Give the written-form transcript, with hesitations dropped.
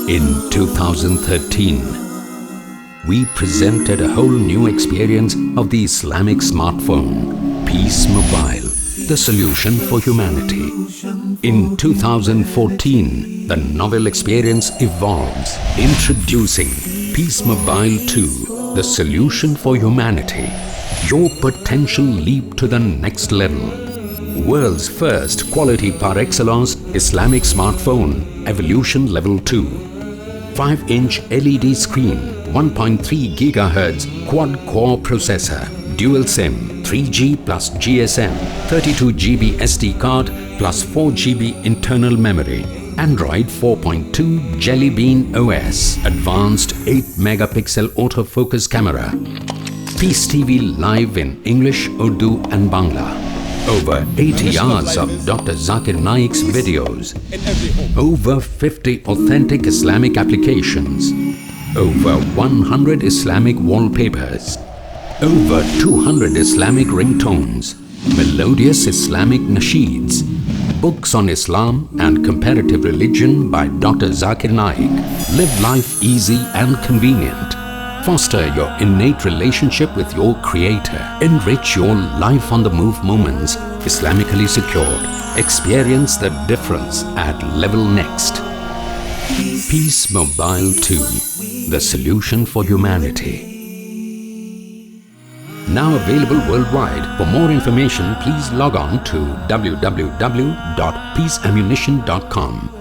In 2013, we presented a whole new experience of the Islamic Smartphone, Peace Mobile, the solution for humanity. In 2014, the novel experience evolves, introducing Peace Mobile 2, the solution for humanity. Your potential leap to the next level. World's first quality par excellence Islamic Smartphone, Evolution Level 2. 5-inch LED screen, 1.3 GHz quad-core processor, dual SIM, 3G plus GSM, 32 GB SD card plus 4 GB internal memory, Android 4.2 Jelly Bean OS, advanced 8 megapixel autofocus camera, Peace TV live in English, Urdu and Bangla. Over 80 hours of Dr.Zakir Naik's videos. Over 50 authentic Islamic applications. Over 100 Islamic wallpapers. Over 200 Islamic ringtones. Melodious Islamic Nasheeds. Books on Islam and comparative religion by Dr. Zakir Naik. Live life easy and convenient. Foster your innate relationship with your Creator. Enrich your life on the move moments. Islamically Secured. Experience the difference at level next. Peace Mobile 2, the solution for humanity. Now available worldwide. For more information, please log on to www.peaceammunition.com.